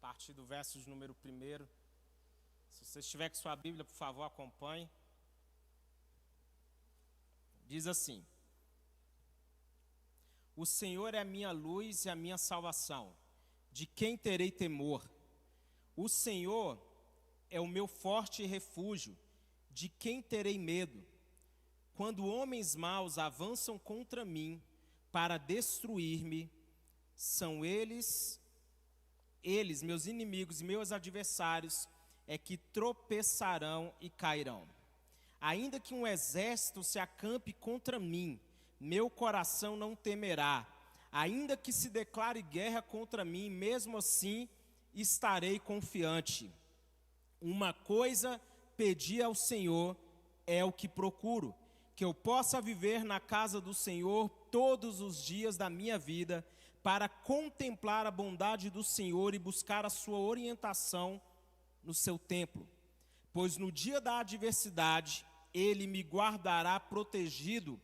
partir do verso de número 1. Se você estiver com sua Bíblia, por favor, acompanhe. Diz assim: O Senhor é a minha luz e a minha salvação, de quem terei temor? O Senhor é o meu forte refúgio, de quem terei medo? Quando homens maus avançam contra mim para destruir-me, são eles, meus inimigos e meus adversários, é que tropeçarão e cairão. Ainda que um exército se acampe contra mim, meu coração não temerá. Ainda que se declare guerra contra mim, mesmo assim estarei confiante. Uma coisa pedi ao Senhor, é o que procuro, que eu possa viver na casa do Senhor todos os dias da minha vida, para contemplar a bondade do Senhor e buscar a sua orientação no seu templo. Pois no dia da adversidade, Ele me guardará protegido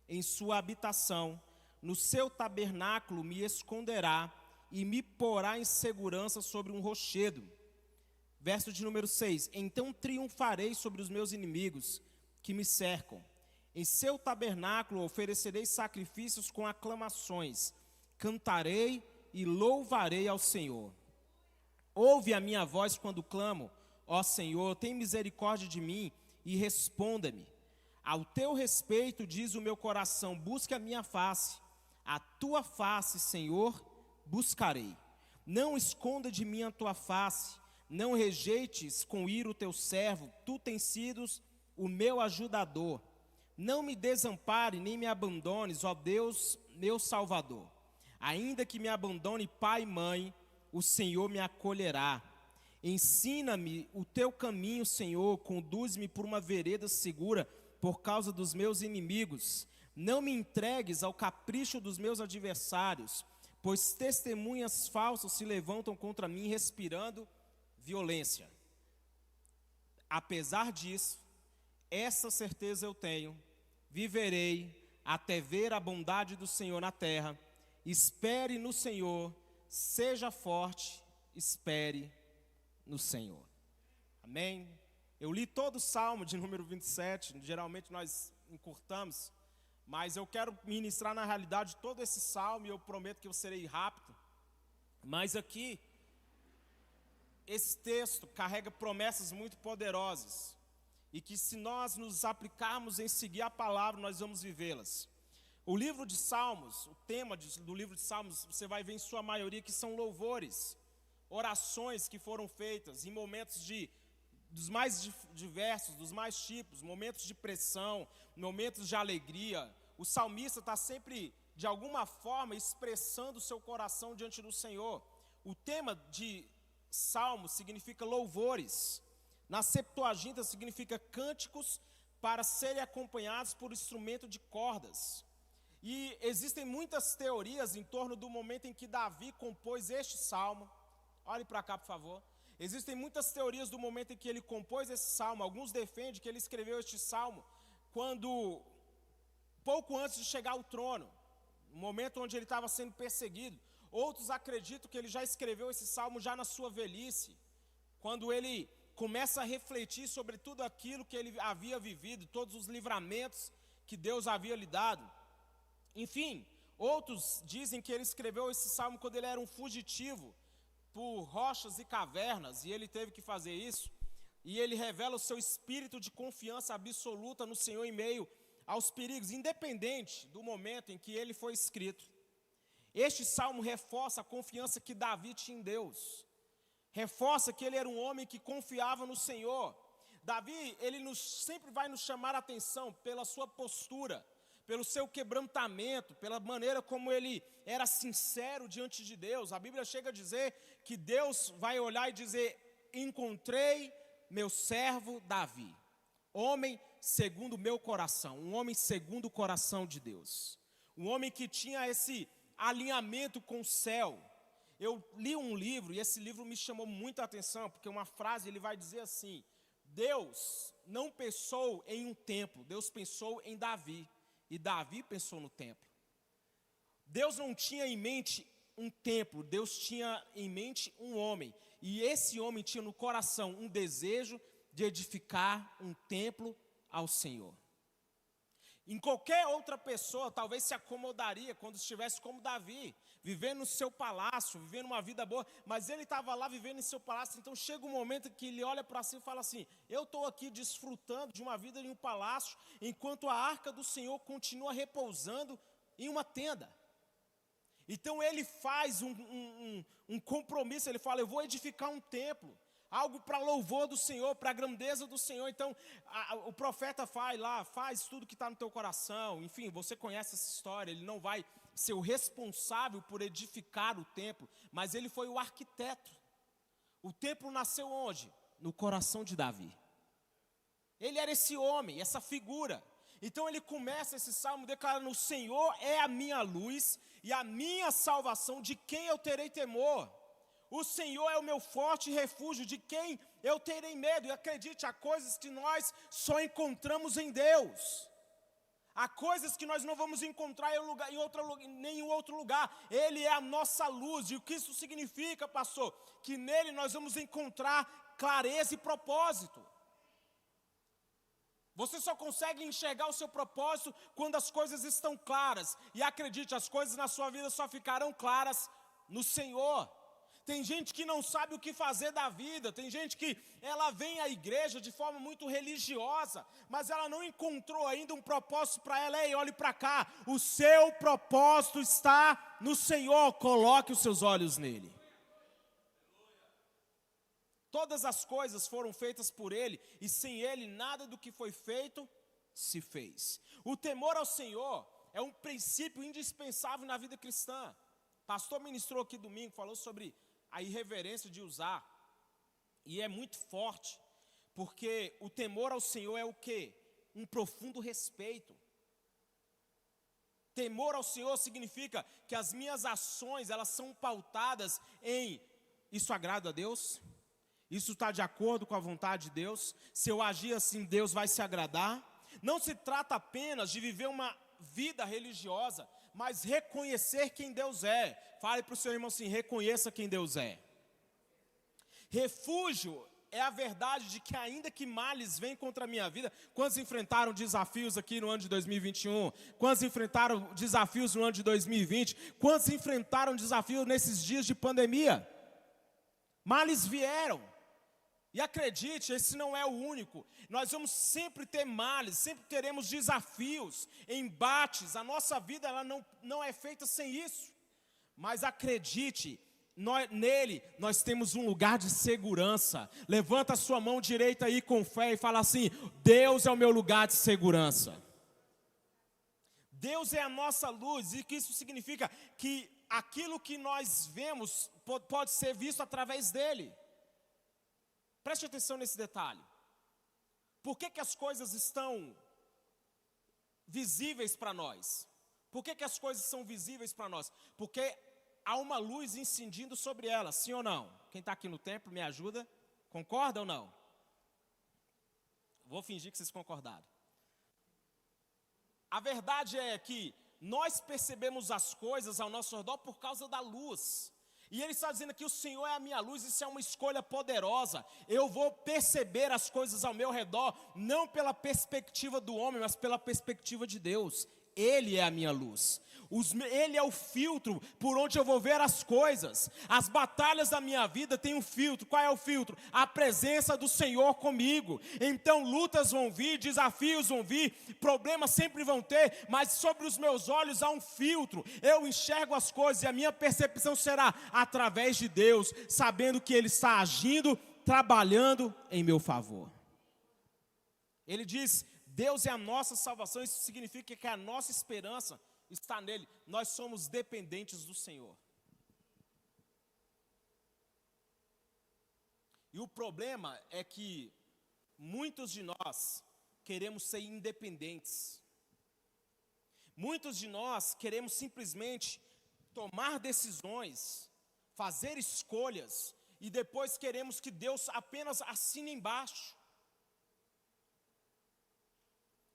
em sua habitação, no seu tabernáculo me esconderá e me porá em segurança sobre um rochedo. Verso de número 6, então triunfarei sobre os meus inimigos que me cercam. Em seu tabernáculo oferecerei sacrifícios com aclamações, cantarei e louvarei ao Senhor. Ouve a minha voz quando clamo, ó Senhor, tem misericórdia de mim e responda-me. Ao teu respeito, diz o meu coração, busque a minha face. A tua face, Senhor, buscarei. Não esconda de mim a tua face, não rejeites com ira o teu servo, tu tens sido o meu ajudador. Não me desampare, nem me abandones, ó Deus, meu Salvador. Ainda que me abandone pai e mãe, o Senhor me acolherá. Ensina-me o teu caminho, Senhor, conduz-me por uma vereda segura, por causa dos meus inimigos. Não me entregues ao capricho dos meus adversários, pois testemunhas falsas se levantam contra mim, respirando violência. Apesar disso, essa certeza eu tenho, viverei até ver a bondade do Senhor na terra. Espere no Senhor, seja forte, espere no Senhor. Amém? Eu li todo o Salmo de número 27, geralmente nós encurtamos, mas eu quero ministrar na realidade todo esse Salmo e eu prometo que eu serei rápido. Mas aqui, esse texto carrega promessas muito poderosas e que se nós nos aplicarmos em seguir a palavra, nós vamos vivê-las. O livro de Salmos, o tema do livro de Salmos, você vai ver em sua maioria que são louvores, orações que foram feitas em momentos dos mais diversos, dos mais tipos, momentos de pressão, momentos de alegria. O salmista está sempre, de alguma forma, expressando o seu coração diante do Senhor. O tema de Salmo significa louvores. Na Septuaginta significa cânticos para serem acompanhados por instrumento de cordas. E existem muitas teorias em torno do momento em que Davi compôs este salmo. Olhe para cá, por favor. Existem muitas teorias do momento em que ele compôs esse salmo. Alguns defendem que ele escreveu este salmo pouco antes de chegar ao trono, no momento onde ele estava sendo perseguido. Outros acreditam que ele já escreveu esse salmo já na sua velhice, quando ele começa a refletir sobre tudo aquilo que ele havia vivido, todos os livramentos que Deus havia lhe dado. Enfim, outros dizem que ele escreveu esse salmo quando ele era um fugitivo por rochas e cavernas, e ele teve que fazer isso, e ele revela o seu espírito de confiança absoluta no Senhor em meio aos perigos, independente do momento em que ele foi escrito. Este salmo reforça a confiança que Davi tinha em Deus, reforça que ele era um homem que confiava no Senhor. Davi, ele sempre vai nos chamar a atenção pela sua postura, pelo seu quebrantamento, pela maneira como ele era sincero diante de Deus. A Bíblia chega a dizer que Deus vai olhar e dizer: encontrei meu servo Davi, homem segundo o meu coração, um homem segundo o coração de Deus, um homem que tinha esse alinhamento com o céu. Eu li um livro e esse livro me chamou muita atenção, porque uma frase ele vai dizer assim: Deus não pensou em um templo, Deus pensou em Davi. E Davi pensou no templo. Deus não tinha em mente um templo, Deus tinha em mente um homem. E esse homem tinha no coração um desejo de edificar um templo ao Senhor. Em qualquer outra pessoa, talvez se acomodaria quando estivesse como Davi, vivendo no seu palácio, vivendo uma vida boa, mas ele estava lá vivendo em seu palácio, então chega um momento que ele olha para si e fala assim: eu estou aqui desfrutando de uma vida em um palácio, enquanto a arca do Senhor continua repousando em uma tenda. Então ele faz um compromisso, ele fala: eu vou edificar um templo, algo para louvor do Senhor, para a grandeza do Senhor. Então o profeta faz tudo que está no teu coração. Enfim, você conhece essa história. Ele não vai ser o responsável por edificar o templo, mas ele foi o arquiteto. O templo nasceu onde? No coração de Davi. Ele era esse homem, essa figura. Então ele começa esse salmo declarando: o Senhor é a minha luz e a minha salvação, de quem eu terei temor? O Senhor é o meu forte refúgio, de quem eu terei medo? E acredite, há coisas que nós só encontramos em Deus. Há coisas que nós não vamos encontrar em nenhum outro lugar. Ele é a nossa luz. E o que isso significa, pastor? Que nele nós vamos encontrar clareza e propósito. Você só consegue enxergar o seu propósito quando as coisas estão claras. E acredite, as coisas na sua vida só ficarão claras no Senhor. Tem gente que não sabe o que fazer da vida. Tem gente que ela vem à igreja de forma muito religiosa, mas ela não encontrou ainda um propósito para ela. Ei, olhe para cá. O seu propósito está no Senhor. Coloque os seus olhos nele. Todas as coisas foram feitas por Ele, e sem Ele nada do que foi feito se fez. O temor ao Senhor é um princípio indispensável na vida cristã. O pastor ministrou aqui domingo, falou sobre a irreverência de usar, e é muito forte, porque o temor ao Senhor é o quê? Um profundo respeito. Temor ao Senhor significa que as minhas ações, elas são pautadas em: isso agrada a Deus? Isso está de acordo com a vontade de Deus? Se eu agir assim, Deus vai se agradar? Não se trata apenas de viver uma vida religiosa, mas reconhecer quem Deus é. Fale para o seu irmão assim: reconheça quem Deus é. Refúgio é a verdade de que ainda que males venham contra a minha vida. Quantos enfrentaram desafios aqui no ano de 2021? Quantos enfrentaram desafios no ano de 2020? Quantos enfrentaram desafios nesses dias de pandemia? Males vieram. E acredite, esse não é o único. Nós vamos sempre ter males, sempre teremos desafios, embates. A nossa vida ela não é feita sem isso. Mas acredite, nele nós temos um lugar de segurança. Levanta a sua mão direita aí com fé e fala assim: Deus é o meu lugar de segurança. Deus é a nossa luz, e que isso significa que aquilo que nós vemos pode ser visto através dele. Preste atenção nesse detalhe. Por que as coisas estão visíveis para nós? Por que as coisas são visíveis para nós? Porque há uma luz incidindo sobre elas, sim ou não? Quem está aqui no templo me ajuda? Concorda ou não? Vou fingir que vocês concordaram. A verdade é que nós percebemos as coisas ao nosso redor por causa da luz. E ele está dizendo aqui: o Senhor é a minha luz. Isso é uma escolha poderosa. Eu vou perceber as coisas ao meu redor, não pela perspectiva do homem, mas pela perspectiva de Deus. Ele é a minha luz. Ele é o filtro por onde eu vou ver as coisas. As batalhas da minha vida têm um filtro. Qual é o filtro? A presença do Senhor comigo. Então lutas vão vir, desafios vão vir, problemas sempre vão ter, mas sobre os meus olhos há um filtro. Eu enxergo as coisas e a minha percepção será através de Deus, sabendo que Ele está agindo, trabalhando em meu favor. Ele diz: Deus é a nossa salvação. Isso significa que a nossa esperança está nele. Nós somos dependentes do Senhor. E o problema é que muitos de nós queremos ser independentes. Muitos de nós queremos simplesmente tomar decisões, fazer escolhas, e depois queremos que Deus apenas assine embaixo.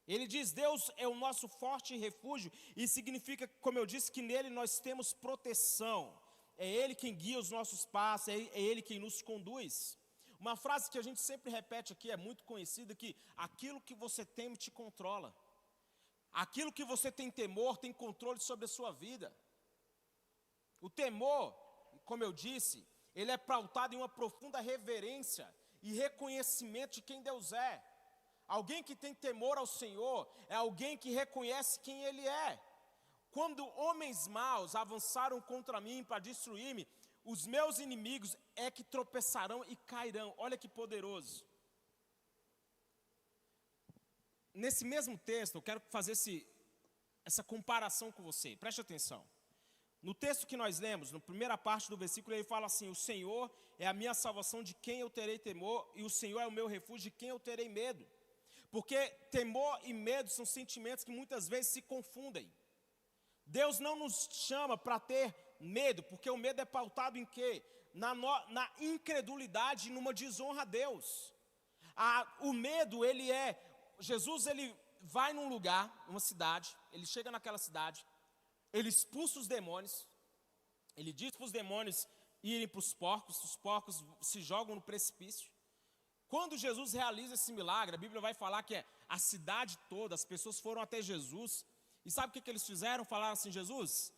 Ele diz: Deus é o nosso forte refúgio, e significa, como eu disse, que nele nós temos proteção. é Ele quem guia os nossos passos, é Ele quem nos conduz. Uma frase que a gente sempre repete aqui, é muito conhecida, que aquilo que você teme te controla. Aquilo que você tem temor tem controle sobre a sua vida. O temor, como eu disse, ele é pautado em uma profunda reverência e reconhecimento de quem Deus é. Alguém que tem temor ao Senhor é alguém que reconhece quem Ele é. Quando homens maus avançaram contra mim para destruir-me, os meus inimigos é que tropeçarão e cairão. Olha que poderoso. Nesse mesmo texto, eu quero fazer essa comparação com você. Preste atenção. No texto que nós lemos, na primeira parte do versículo, ele fala assim: o Senhor é a minha salvação, de quem eu terei temor, e o Senhor é o meu refúgio, de quem eu terei medo. Porque temor e medo são sentimentos que muitas vezes se confundem. Deus não nos chama para ter medo, porque o medo é pautado em quê? Na incredulidade e numa desonra a Deus. O medo, Jesus ele vai num lugar, numa cidade, ele chega naquela cidade, ele expulsa os demônios, ele diz para os demônios irem para os porcos se jogam no precipício. Quando Jesus realiza esse milagre, a Bíblia vai falar que a cidade toda, as pessoas foram até Jesus, e sabe o que eles fizeram? Falaram assim: Jesus,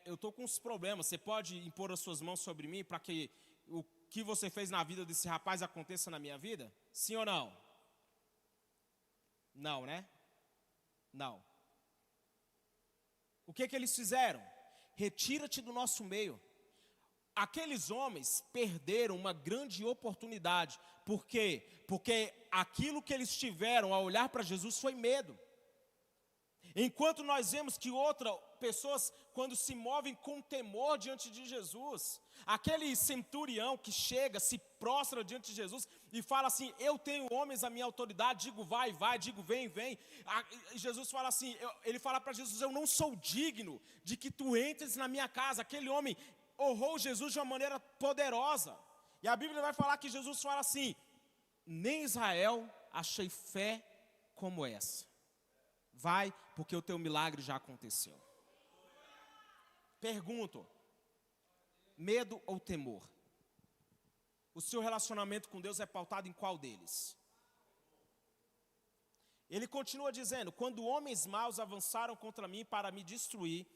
eu estou com uns problemas, você pode impor as suas mãos sobre mim para que o que você fez na vida desse rapaz aconteça na minha vida? Sim ou não? Não, né? Não. O que eles fizeram? Retira-te do nosso meio. Aqueles homens perderam uma grande oportunidade. Por quê? Porque aquilo que eles tiveram ao olhar para Jesus foi medo. Enquanto nós vemos que outras pessoas, quando se movem com temor diante de Jesus, aquele centurião que chega, se prostra diante de Jesus e fala assim: eu tenho homens à minha autoridade, digo vai, vai, digo vem, vem. Jesus fala assim, ele fala para Jesus: eu não sou digno de que tu entres na minha casa. Aquele homem honrou Jesus de uma maneira poderosa. E a Bíblia vai falar que Jesus fala assim: nem em Israel achei fé como essa. Vai, porque o teu milagre já aconteceu. Pergunto: medo ou temor? O seu relacionamento com Deus é pautado em qual deles? Ele continua dizendo: quando homens maus avançaram contra mim para me destruir,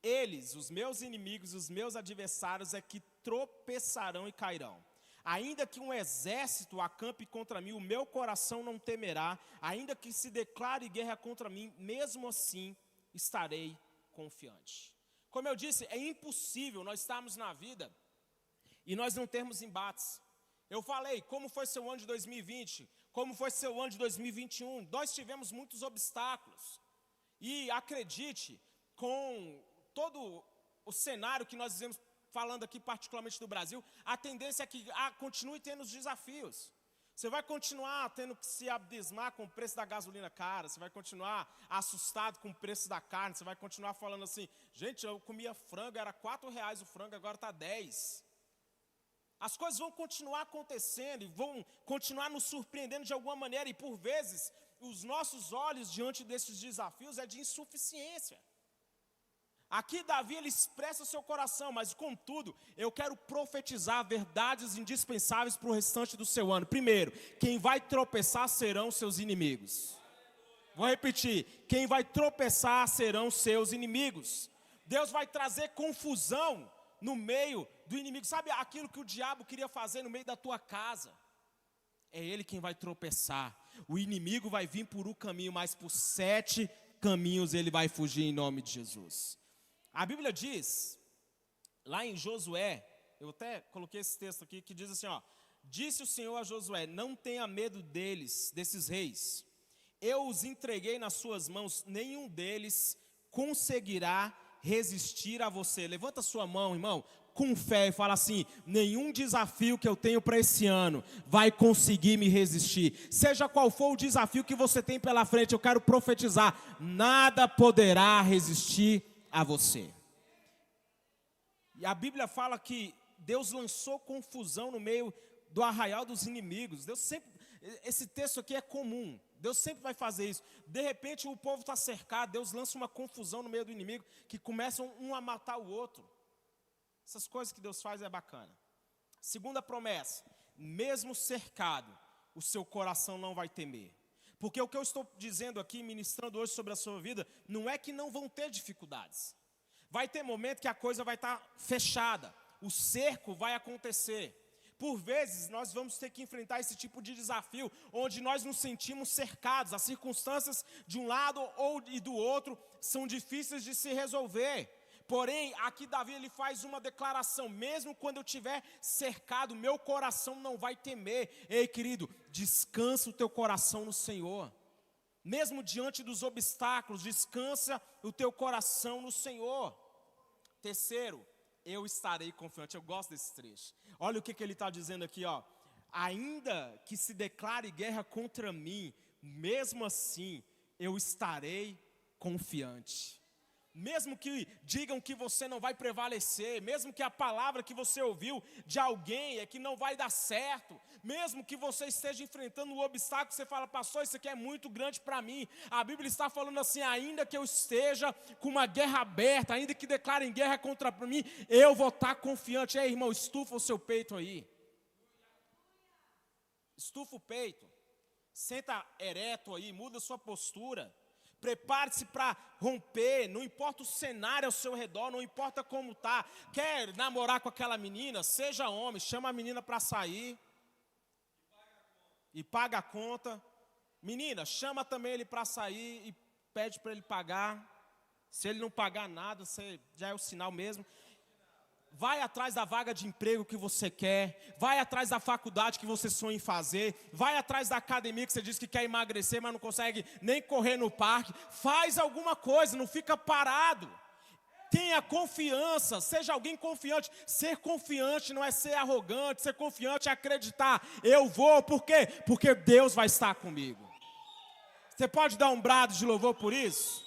eles, os meus inimigos, os meus adversários, é que tropeçarão e cairão. Ainda que um exército acampe contra mim, o meu coração não temerá. Ainda que se declare guerra contra mim, mesmo assim estarei confiante. Como eu disse, é impossível nós estarmos na vida e nós não termos embates. Eu falei, como foi seu ano de 2020? Como foi seu ano de 2021? Nós tivemos muitos obstáculos. E acredite, com todo o cenário que nós vivemos, falando aqui particularmente do Brasil, a tendência é que continue tendo os desafios. Você vai continuar tendo que se abismar com o preço da gasolina cara, você vai continuar assustado com o preço da carne, você vai continuar falando assim: gente, eu comia frango, era R$4 o frango, agora está 10. As coisas vão continuar acontecendo e vão continuar nos surpreendendo de alguma maneira, e por vezes os nossos olhos diante desses desafios é de insuficiência. Aqui Davi ele expressa o seu coração, mas contudo, eu quero profetizar verdades indispensáveis para o restante do seu ano. Primeiro, quem vai tropeçar serão seus inimigos. Vou repetir, quem vai tropeçar serão seus inimigos. Deus vai trazer confusão no meio do inimigo. Sabe aquilo que o diabo queria fazer no meio da tua casa? É ele quem vai tropeçar. O inimigo vai vir por um caminho, mas por 7 caminhos ele vai fugir em nome de Jesus. A Bíblia diz, lá em Josué, eu até coloquei esse texto aqui, que diz assim, ó: disse o Senhor a Josué: não tenha medo deles, desses reis. Eu os entreguei nas suas mãos, nenhum deles conseguirá resistir a você. Levanta sua mão, irmão, com fé e fala assim: nenhum desafio que eu tenho para esse ano vai conseguir me resistir. Seja qual for o desafio que você tem pela frente, eu quero profetizar: nada poderá resistir a você. E a Bíblia fala que Deus lançou confusão no meio do arraial dos inimigos. Deus sempre, esse texto aqui é comum, Deus sempre vai fazer isso. De repente o povo está cercado, Deus lança uma confusão no meio do inimigo, que começam um a matar o outro. Essas coisas que Deus faz é bacana. Segunda promessa, mesmo cercado, o seu coração não vai temer. Porque o que eu estou dizendo aqui, ministrando hoje sobre a sua vida, não é que não vão ter dificuldades. Vai ter momento que a coisa vai estar fechada, o cerco vai acontecer. Por vezes nós vamos ter que enfrentar esse tipo de desafio, onde nós nos sentimos cercados, as circunstâncias de um lado e do outro são difíceis de se resolver. Porém, aqui Davi ele faz uma declaração, mesmo quando eu estiver cercado, meu coração não vai temer. Ei, querido, descansa o teu coração no Senhor. Mesmo diante dos obstáculos, descansa o teu coração no Senhor. Terceiro, eu estarei confiante. Eu gosto desse trecho. Olha o que ele está dizendo aqui, ó. Ainda que se declare guerra contra mim, mesmo assim eu estarei confiante. Mesmo que digam que você não vai prevalecer, mesmo que a palavra que você ouviu de alguém é que não vai dar certo, mesmo que você esteja enfrentando um obstáculo, você fala, pastor, isso aqui é muito grande para mim. A Bíblia está falando assim, ainda que eu esteja com uma guerra aberta, ainda que declarem guerra contra mim, eu vou estar confiante. Ei, irmão, estufa o seu peito aí. Estufa o peito. Senta ereto aí, muda a sua postura. Prepare-se para romper, não importa o cenário ao seu redor, não importa como está. Quer namorar com aquela menina? Seja homem, chama a menina para sair. E paga a conta. Menina, chama também ele para sair e pede para ele pagar. Se ele não pagar nada, você já é o sinal mesmo. Vai atrás da vaga de emprego que você quer, vai atrás da faculdade que você sonha em fazer, vai atrás da academia que você diz que quer emagrecer, mas não consegue nem correr no parque. Faz alguma coisa, não fica parado. Tenha confiança, seja alguém confiante. Ser confiante não é ser arrogante, ser confiante é acreditar. Eu vou, por quê? Porque Deus vai estar comigo. Você pode dar um brado de louvor por isso?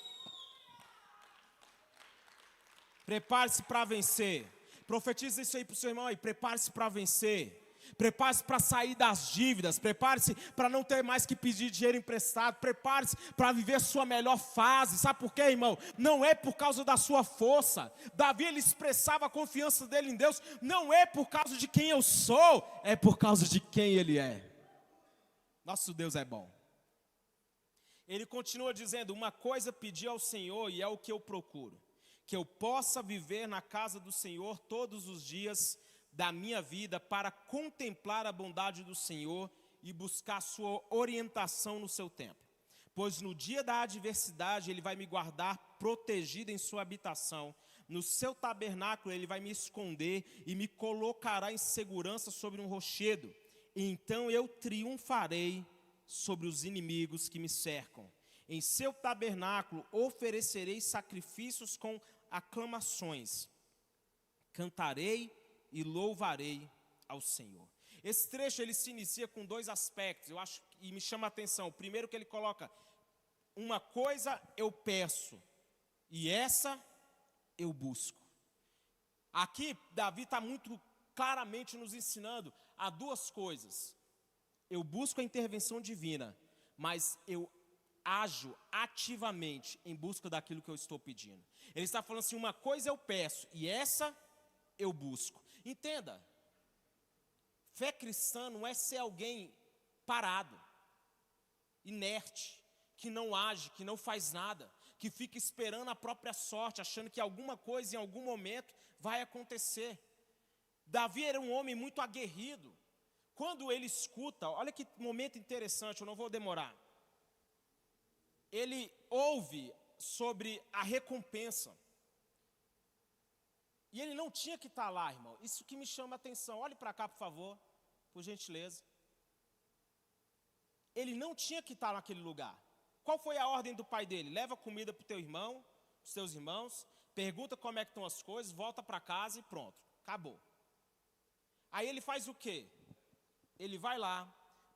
Prepare-se para vencer. Profetiza isso aí para o seu irmão aí, prepare-se para vencer, prepare-se para sair das dívidas, prepare-se para não ter mais que pedir dinheiro emprestado, prepare-se para viver a sua melhor fase. Sabe por quê, irmão? Não é por causa da sua força. Davi, ele expressava a confiança dele em Deus, não é por causa de quem eu sou, é por causa de quem ele é. Nosso Deus é bom. Ele continua dizendo, uma coisa pedi ao Senhor e é o que eu procuro, que eu possa viver na casa do Senhor todos os dias da minha vida para contemplar a bondade do Senhor e buscar sua orientação no seu templo. Pois no dia da adversidade Ele vai me guardar protegido em sua habitação. No seu tabernáculo Ele vai me esconder e me colocará em segurança sobre um rochedo. Então eu triunfarei sobre os inimigos que me cercam. Em seu tabernáculo oferecerei sacrifícios com aclamações, cantarei e louvarei ao Senhor. Esse trecho ele se inicia com dois aspectos, eu acho, e me chama a atenção. O primeiro que ele coloca, uma coisa eu peço, e essa eu busco. Aqui Davi está muito claramente nos ensinando a duas coisas. Eu busco a intervenção divina, mas eu ajo ativamente em busca daquilo que eu estou pedindo. Ele está falando assim, uma coisa eu peço e essa eu busco. Entenda, fé cristã não é ser alguém parado, inerte, que não age, que não faz nada, que fica esperando a própria sorte, achando que alguma coisa em algum momento vai acontecer. Davi era um homem muito aguerrido. Quando ele escuta, olha que momento interessante, eu não vou demorar. Ele ouve sobre a recompensa. E ele não tinha que estar lá, irmão. Isso que me chama a atenção. Olhe para cá, por favor, por gentileza. Ele não tinha que estar naquele lugar. Qual foi a ordem do pai dele? Leva comida para o teu irmão, os seus irmãos, pergunta como é que estão as coisas, volta para casa e pronto, acabou. Aí ele faz o quê? Ele vai lá,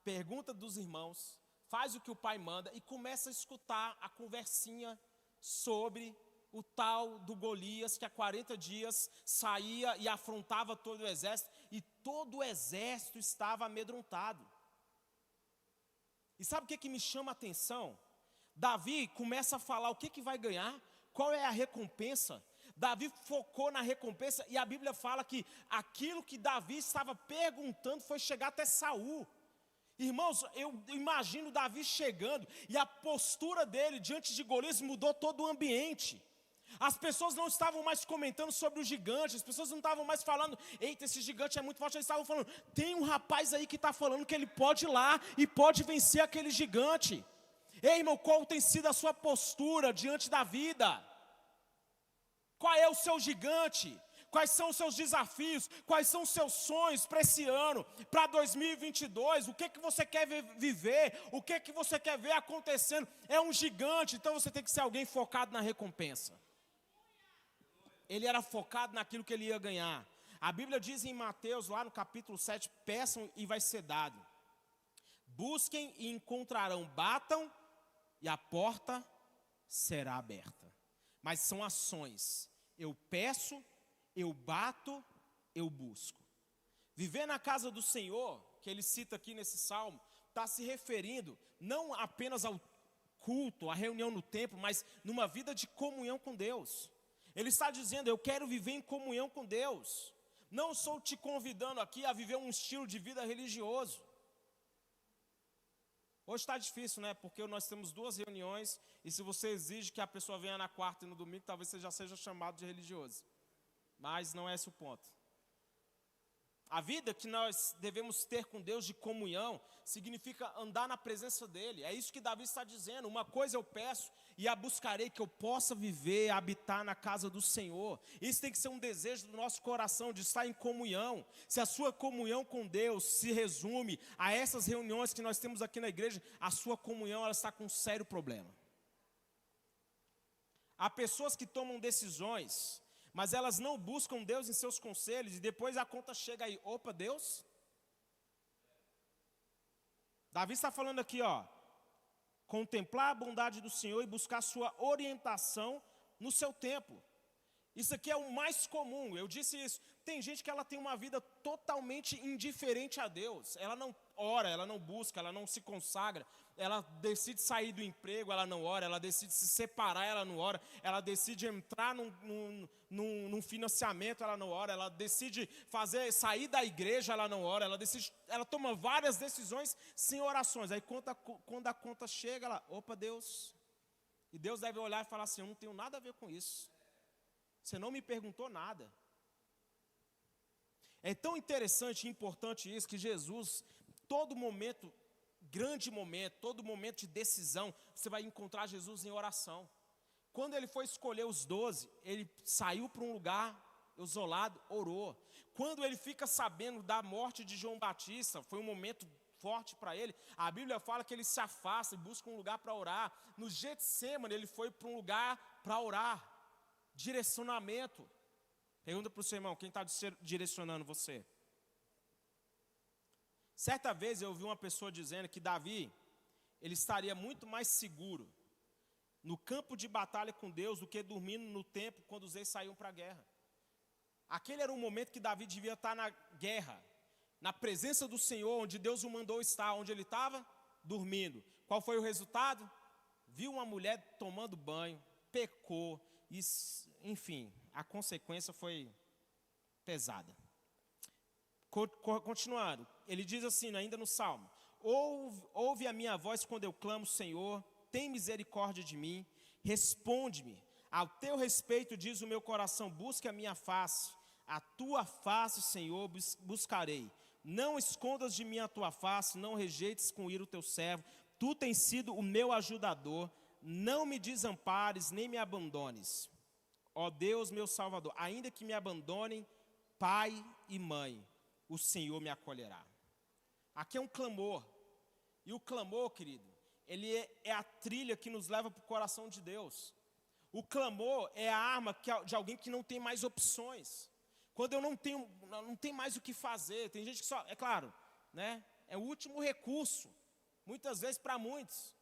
pergunta dos irmãos, faz o que o pai manda e começa a escutar a conversinha sobre o tal do Golias, que há 40 dias saía e afrontava todo o exército, e todo o exército estava amedrontado. E sabe o que me chama a atenção? Davi começa a falar o que vai ganhar, qual é a recompensa. Davi focou na recompensa, e a Bíblia fala que aquilo que Davi estava perguntando foi chegar até Saul. Irmãos, eu imagino Davi chegando, e a postura dele diante de Golias mudou todo o ambiente. As pessoas não estavam mais comentando sobre o gigante, as pessoas não estavam mais falando, eita, esse gigante é muito forte, eles estavam falando, tem um rapaz aí que está falando que ele pode ir lá e pode vencer aquele gigante. Ei, irmão, qual tem sido a sua postura diante da vida? Qual é o seu gigante? Quais são os seus desafios? Quais são os seus sonhos para esse ano, para 2022? O que você quer viver? O que você quer ver acontecendo? É um gigante, então você tem que ser alguém focado na recompensa. Ele era focado naquilo que ele ia ganhar. A Bíblia diz em Mateus, lá no capítulo 7, peçam e vai ser dado. Busquem e encontrarão, batam e a porta será aberta. Mas são ações. Eu peço, eu bato, eu busco. Viver na casa do Senhor, que ele cita aqui nesse salmo, está se referindo não apenas ao culto, à reunião no templo, mas numa vida de comunhão com Deus. Ele está dizendo, eu quero viver em comunhão com Deus. Não estou te convidando aqui a viver um estilo de vida religioso. Hoje está difícil, né? Porque nós temos 2 reuniões, e se você exige que a pessoa venha na quarta e no domingo, talvez você já seja chamado de religioso. Mas não é esse o ponto. A vida que nós devemos ter com Deus de comunhão, significa andar na presença dEle. É isso que Davi está dizendo. Uma coisa eu peço e a buscarei, que eu possa viver, habitar na casa do Senhor. Isso tem que ser um desejo do nosso coração, de estar em comunhão. Se a sua comunhão com Deus se resume a essas reuniões que nós temos aqui na igreja, a sua comunhão ela está com um sério problema. Há pessoas que tomam decisões, mas elas não buscam Deus em seus conselhos, e depois a conta chega aí, opa, Deus? Davi está falando aqui, ó, contemplar a bondade do Senhor e buscar sua orientação no seu tempo. Isso aqui é o mais comum, eu disse isso. Tem gente que ela tem uma vida totalmente indiferente a Deus. Ela não ora, ela não busca, ela não se consagra. Ela decide sair do emprego, ela não ora. Ela decide se separar, ela não ora. Ela decide entrar num financiamento, ela não ora. Ela decide sair da igreja, ela não ora. Ela toma várias decisões sem orações. Aí quando a conta chega, ela, opa, Deus. E Deus deve olhar e falar assim, eu não tenho nada a ver com isso. Você não me perguntou nada. É tão interessante e importante isso que Jesus, todo momento, grande momento, todo momento de decisão, você vai encontrar Jesus em oração. Quando ele foi escolher os 12, ele saiu para um lugar isolado, orou. Quando ele fica sabendo da morte de João Batista, foi um momento forte para ele, a Bíblia fala que ele se afasta e busca um lugar para orar. No Getsêmani, ele foi para um lugar para orar. Direcionamento. Pergunta para o seu irmão, quem está direcionando você? Certa vez eu ouvi uma pessoa dizendo que Davi, ele estaria muito mais seguro no campo de batalha com Deus do que dormindo no templo quando os reis saíam para a guerra. Aquele era um momento que Davi devia estar na guerra, na presença do Senhor, onde Deus o mandou estar. Onde ele estava? Dormindo. Qual foi o resultado? Viu uma mulher tomando banho, pecou, e, enfim, a consequência foi pesada. Continuando, ele diz assim, ainda no Salmo, ouve a minha voz quando eu clamo, Senhor, tem misericórdia de mim, responde-me, ao teu respeito diz o meu coração, busque a minha face, a tua face, Senhor, buscarei, não escondas de mim a tua face, não rejeites com ira o teu servo, tu tens sido o meu ajudador, não me desampares, nem me abandones. Ó Deus, meu Salvador, ainda que me abandonem pai e mãe, o Senhor me acolherá. Aqui é um clamor. E o clamor, querido, ele é a trilha que nos leva para o coração de Deus. O clamor é a arma de alguém que não tem mais opções. Quando eu não tenho mais o que fazer, tem gente que só, é claro, né? É o último recurso, muitas vezes para muitos.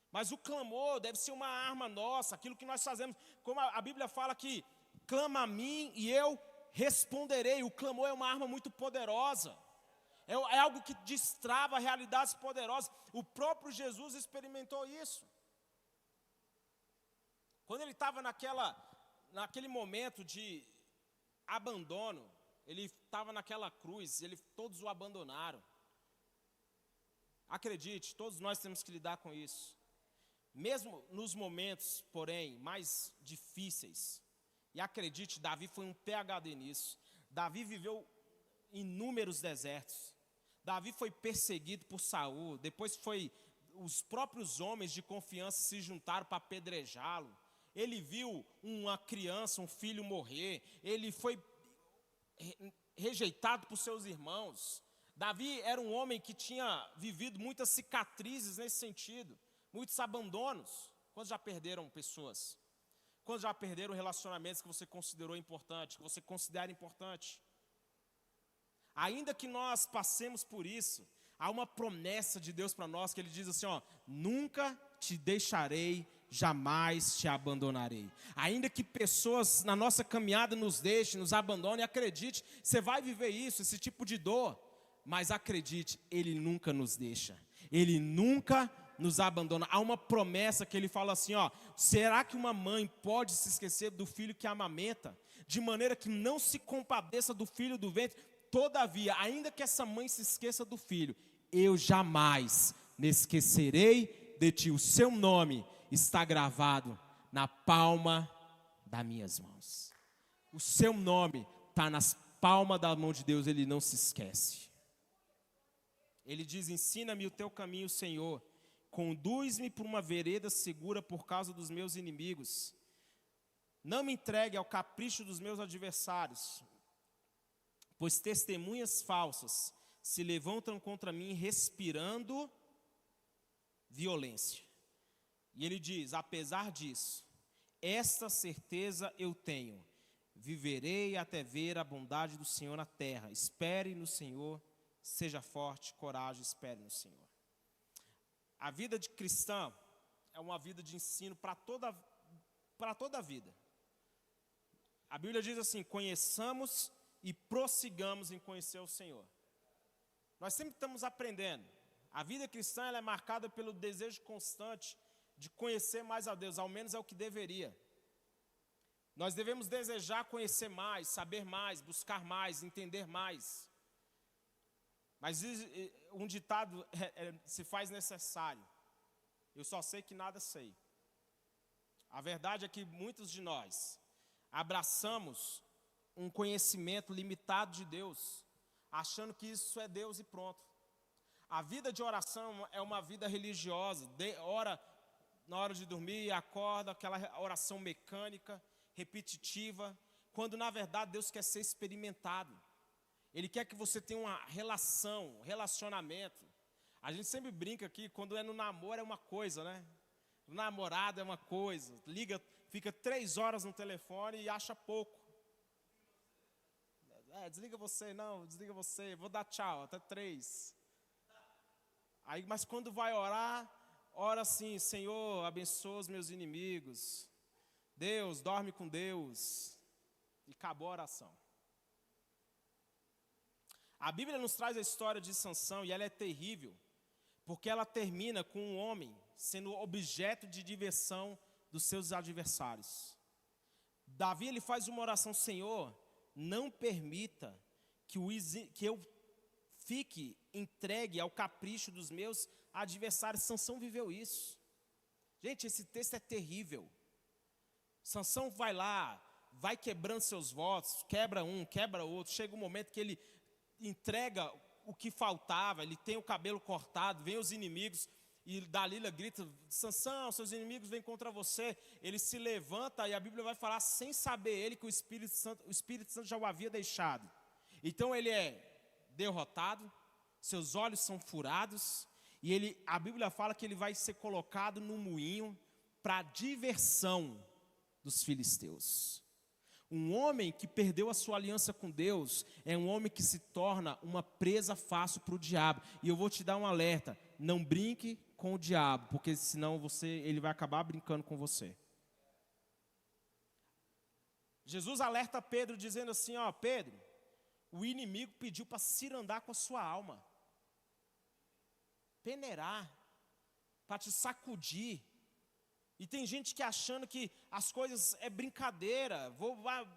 Mas o clamor deve ser uma arma nossa, aquilo que nós fazemos, como a Bíblia fala que clama a mim e eu responderei. O clamor é uma arma muito poderosa, é algo que destrava realidades poderosas. O próprio Jesus experimentou isso. Quando ele estava naquele momento de abandono, ele estava naquela cruz, todos o abandonaram. Acredite, todos nós temos que lidar com isso. Mesmo nos momentos, porém, mais difíceis, e acredite, Davi foi um PhD nisso. Davi viveu inúmeros desertos. Davi foi perseguido por Saul, depois os próprios homens de confiança se juntaram para apedrejá-lo. Ele viu uma criança, um filho morrer, ele foi rejeitado por seus irmãos. Davi era um homem que tinha vivido muitas cicatrizes nesse sentido, muitos abandonos. Quantos já perderam pessoas? Quantos já perderam relacionamentos que você considerou importante, que você considera importante? Ainda que nós passemos por isso, há uma promessa de Deus para nós, que Ele diz assim, nunca te deixarei, jamais te abandonarei. Ainda que pessoas na nossa caminhada nos deixem, nos abandonem, acredite, você vai viver isso, esse tipo de dor, mas acredite, Ele nunca nos deixa, Ele nunca nos abandona. Há uma promessa que Ele fala assim, será que uma mãe pode se esquecer do filho que amamenta, de maneira que não se compadeça do filho do ventre? Todavia, ainda que essa mãe se esqueça do filho, eu jamais me esquecerei de ti. O seu nome está gravado na palma das minhas mãos. O seu nome está nas palmas da mão de Deus, Ele não se esquece. Ele diz, ensina-me o teu caminho, Senhor. Conduz-me por uma vereda segura por causa dos meus inimigos. Não me entregue ao capricho dos meus adversários, pois testemunhas falsas se levantam contra mim, respirando violência. E ele diz, apesar disso, esta certeza eu tenho, viverei até ver a bondade do Senhor na terra. Espere no Senhor, seja forte, coragem, espere no Senhor. A vida de cristã é uma vida de ensino para toda a vida. A Bíblia diz assim, conheçamos e prossigamos em conhecer o Senhor. Nós sempre estamos aprendendo. A vida cristã ela é marcada pelo desejo constante de conhecer mais a Deus, ao menos é o que deveria. Nós devemos desejar conhecer mais, saber mais, buscar mais, entender mais. Mas um ditado se faz necessário. Eu só sei que nada sei. A verdade é que muitos de nós abraçamos um conhecimento limitado de Deus, achando que isso é Deus e pronto. A vida de oração é uma vida religiosa, ora na hora de dormir, acorda, aquela oração mecânica, repetitiva, quando na verdade Deus quer ser experimentado. Ele quer que você tenha uma relação, relacionamento. A gente sempre brinca aqui, quando é no namoro é uma coisa, né? O namorado é uma coisa, liga, fica 3 horas no telefone e acha pouco. Desliga você, vou dar tchau, até 3. Aí, mas quando vai orar, ora assim, Senhor, abençoa os meus inimigos. Deus, dorme com Deus. E acabou a oração. A Bíblia nos traz a história de Sansão e ela é terrível, porque ela termina com um homem sendo objeto de diversão dos seus adversários. Davi ele faz uma oração, Senhor, não permita que eu fique entregue ao capricho dos meus adversários. Sansão viveu isso. Gente, esse texto é terrível. Sansão vai lá, vai quebrando seus votos, quebra um, quebra outro. Chega um momento que ele entrega o que faltava, ele tem o cabelo cortado, vem os inimigos, e Dalila grita, Sansão, seus inimigos vêm contra você. Ele se levanta e a Bíblia vai falar, sem saber ele, que o Espírito Santo já o havia deixado. Então ele é derrotado, seus olhos são furados, e a Bíblia fala que ele vai ser colocado no moinho para diversão dos filisteus. Um homem que perdeu a sua aliança com Deus é um homem que se torna uma presa fácil para o diabo. E eu vou te dar um alerta, não brinque com o diabo, porque senão ele vai acabar brincando com você. Jesus alerta Pedro dizendo assim, Pedro, o inimigo pediu para cirandar com a sua alma, peneirar, para te sacudir. E tem gente que achando que as coisas é brincadeira.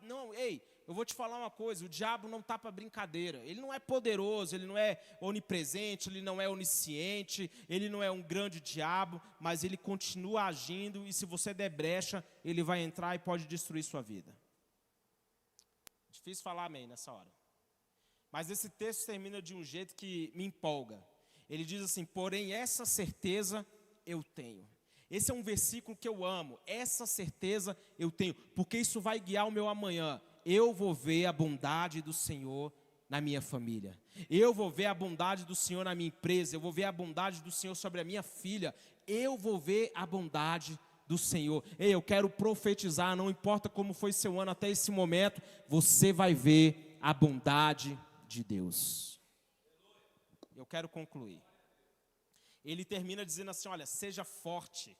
Não, ei, eu vou te falar uma coisa, o diabo não está para brincadeira. Ele não é poderoso, ele não é onipresente, ele não é onisciente, ele não é um grande diabo, mas ele continua agindo e se você der brecha, ele vai entrar e pode destruir sua vida. Difícil falar amém nessa hora. Mas esse texto termina de um jeito que me empolga. Ele diz assim, porém essa certeza eu tenho. Esse é um versículo que eu amo, essa certeza eu tenho, porque isso vai guiar o meu amanhã. Eu vou ver a bondade do Senhor na minha família. Eu vou ver a bondade do Senhor na minha empresa. Eu vou ver a bondade do Senhor sobre a minha filha. Eu vou ver a bondade do Senhor. Ei, eu quero profetizar, não importa como foi seu ano até esse momento, você vai ver a bondade de Deus. Eu quero concluir. Ele termina dizendo assim, olha, seja forte.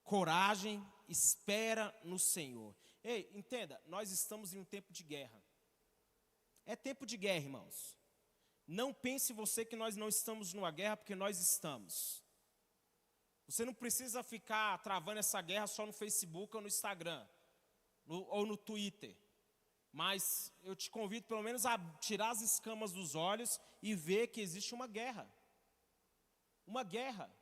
Coragem, espera no Senhor. Ei, entenda, nós estamos em um tempo de guerra. É tempo de guerra, irmãos. Não pense você que nós não estamos numa guerra, porque nós estamos. Você não precisa ficar travando essa guerra só no Facebook ou no Instagram, ou no Twitter. Mas eu te convido pelo menos a tirar as escamas dos olhos e ver que existe uma guerra. Uma guerra.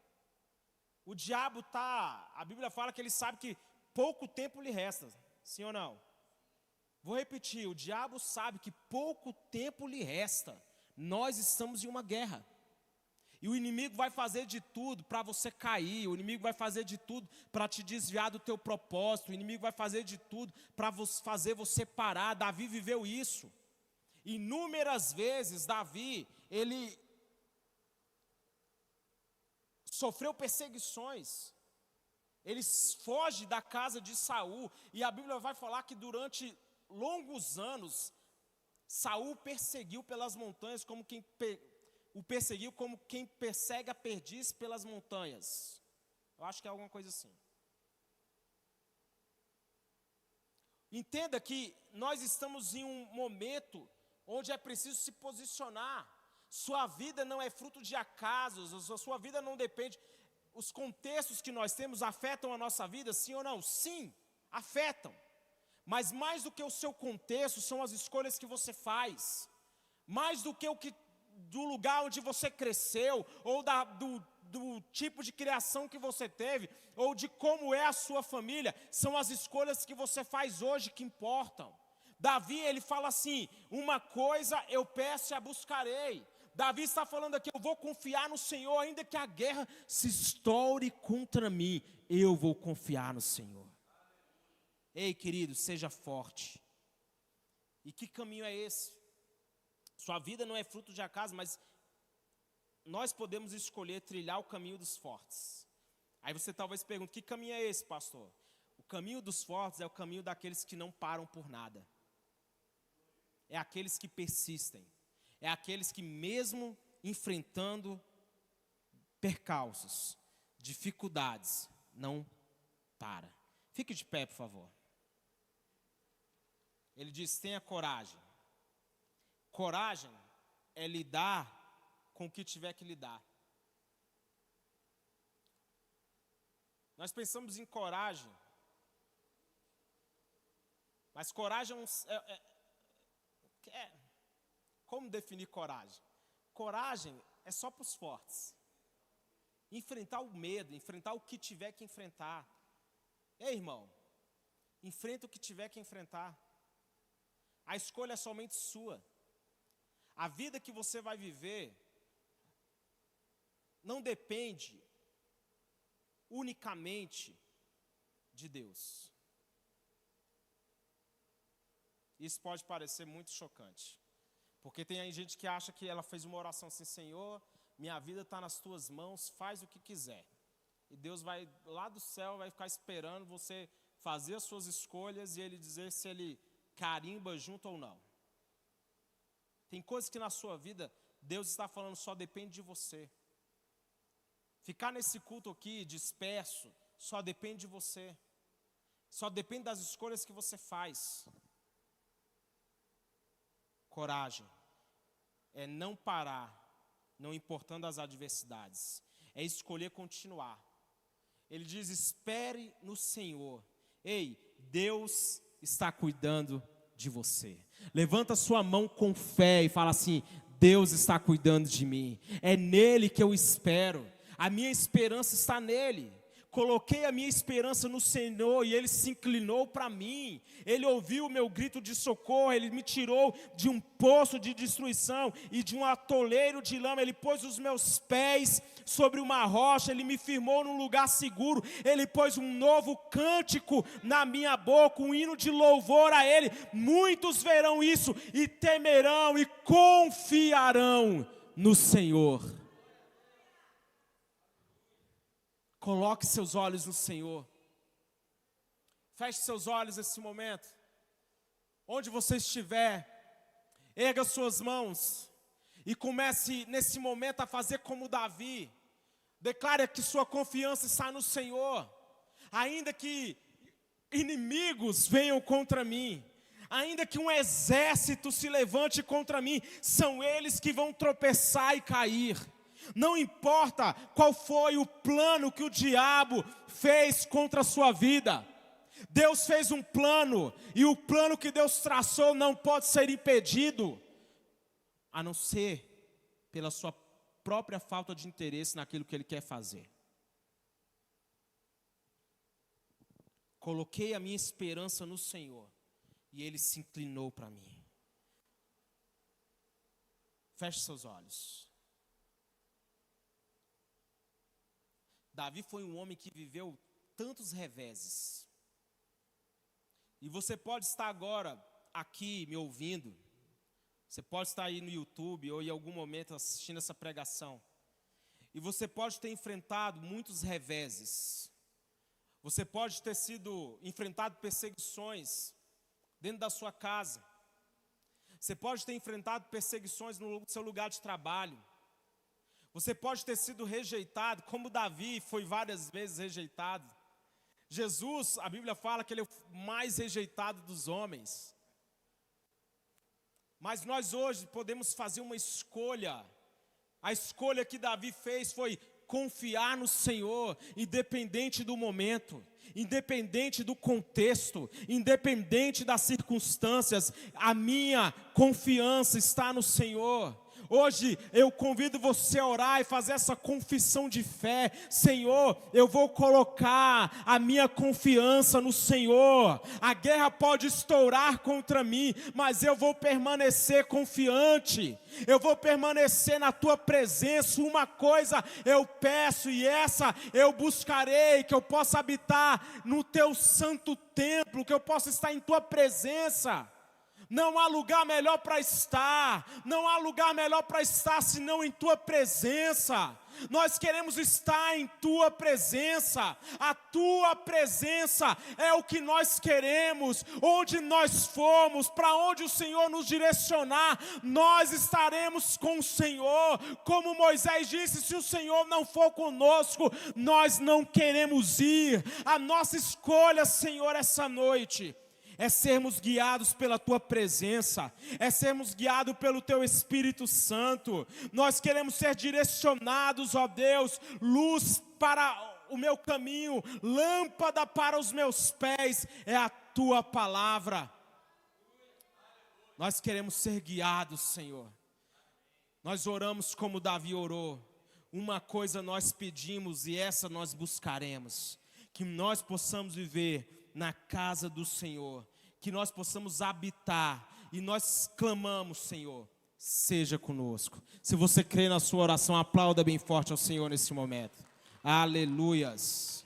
O diabo a Bíblia fala que ele sabe que pouco tempo lhe resta. Sim ou não? Vou repetir, o diabo sabe que pouco tempo lhe resta. Nós estamos em uma guerra. E o inimigo vai fazer de tudo para você cair. O inimigo vai fazer de tudo para te desviar do teu propósito. O inimigo vai fazer de tudo para fazer você parar. Davi viveu isso. Inúmeras vezes Davi, ele sofreu perseguições. Ele foge da casa de Saul. E a Bíblia vai falar que durante longos anos, Saul perseguiu pelas montanhas como quem persegue a perdiz pelas montanhas. Eu acho que é alguma coisa assim. Entenda que nós estamos em um momento onde é preciso se posicionar. Sua vida não é fruto de acasos, a sua vida não depende. Os contextos que nós temos afetam a nossa vida, sim ou não? Sim, afetam. Mas mais do que o seu contexto, são as escolhas que você faz. Mais do que do lugar onde você cresceu, ou do tipo de criação que você teve, ou de como é a sua família, são as escolhas que você faz hoje que importam. Davi, ele fala assim, uma coisa eu peço e a buscarei. Davi está falando aqui, eu vou confiar no Senhor, ainda que a guerra se estoure contra mim, eu vou confiar no Senhor. Ei, querido, seja forte. E que caminho é esse? Sua vida não é fruto de acaso, mas nós podemos escolher trilhar o caminho dos fortes. Aí você talvez pergunte, que caminho é esse, pastor? O caminho dos fortes é o caminho daqueles que não param por nada. É aqueles que persistem. É aqueles que mesmo enfrentando percalços, dificuldades, não para. Fique de pé, por favor. Ele diz, tenha coragem. Coragem é lidar com o que tiver que lidar. Nós pensamos em coragem, mas coragem como definir coragem? Coragem é só para os fortes. Enfrentar o medo, enfrentar o que tiver que enfrentar. Ei, irmão, enfrenta o que tiver que enfrentar. A escolha é somente sua. A vida que você vai viver não depende unicamente de Deus. Isso pode parecer muito chocante. Porque tem gente que acha que ela fez uma oração assim, Senhor, minha vida está nas tuas mãos, faz o que quiser. E Deus vai lá do céu, vai ficar esperando você fazer as suas escolhas e Ele dizer se Ele carimba junto ou não. Tem coisas que na sua vida, Deus está falando, só depende de você. Ficar nesse culto aqui, disperso, só depende de você. Só depende das escolhas que você faz. Coragem é não parar, não importando as adversidades. É escolher continuar. Ele diz: espere no Senhor. Ei, Deus está cuidando de você. Levanta sua mão com fé e fala assim: Deus está cuidando de mim. É nele que eu espero. A minha esperança está nele. Coloquei a minha esperança no Senhor e Ele se inclinou para mim. Ele ouviu o meu grito de socorro, Ele me tirou de um poço de destruição e de um atoleiro de lama. Ele pôs os meus pés sobre uma rocha, Ele me firmou num lugar seguro. Ele pôs um novo cântico na minha boca, um hino de louvor a Ele. Muitos verão isso e temerão e confiarão no Senhor. Coloque seus olhos no Senhor. Feche seus olhos nesse momento. Onde você estiver, erga suas mãos e comece nesse momento a fazer como Davi. Declare que sua confiança está no Senhor. Ainda que inimigos venham contra mim, ainda que um exército se levante contra mim, são eles que vão tropeçar e cair. Não importa qual foi o plano que o diabo fez contra a sua vida. Deus fez um plano, e o plano que Deus traçou não pode ser impedido, a não ser pela sua própria falta de interesse naquilo que Ele quer fazer. Coloquei a minha esperança no Senhor, e Ele se inclinou para mim. Feche seus olhos. Davi foi um homem que viveu tantos reveses. E você pode estar agora aqui me ouvindo. Você pode estar aí no YouTube ou em algum momento assistindo essa pregação. E você pode ter enfrentado muitos reveses. Você pode ter sido enfrentado perseguições dentro da sua casa. Você pode ter enfrentado perseguições no seu lugar de trabalho. Você pode ter sido rejeitado, como Davi foi várias vezes rejeitado. Jesus, a Bíblia fala que Ele é o mais rejeitado dos homens. Mas nós hoje podemos fazer uma escolha. A escolha que Davi fez foi confiar no Senhor, independente do momento, independente do contexto, independente das circunstâncias. A minha confiança está no Senhor. Hoje eu convido você a orar e fazer essa confissão de fé. Senhor, eu vou colocar a minha confiança no Senhor. A guerra pode estourar contra mim, mas eu vou permanecer confiante. Eu vou permanecer na tua presença. Uma coisa eu peço e essa eu buscarei, que eu possa habitar no teu santo templo, que eu possa estar em tua presença. Não há lugar melhor para estar, não há lugar melhor para estar senão em tua presença. Nós queremos estar em tua presença, a tua presença é o que nós queremos. Onde nós formos, para onde o Senhor nos direcionar, nós estaremos com o Senhor. Como Moisés disse: se o Senhor não for conosco, nós não queremos ir. A nossa escolha, Senhor, essa noite é sermos guiados pela Tua presença, é sermos guiados pelo Teu Espírito Santo. Nós queremos ser direcionados, ó Deus, luz para o meu caminho, lâmpada para os meus pés, é a Tua palavra. Nós queremos ser guiados, Senhor. Nós oramos como Davi orou. Uma coisa nós pedimos e essa nós buscaremos: que nós possamos viver na casa do Senhor, que nós possamos habitar, e nós clamamos: Senhor, seja conosco. Se você crê na sua oração, aplauda bem forte ao Senhor nesse momento. Aleluias.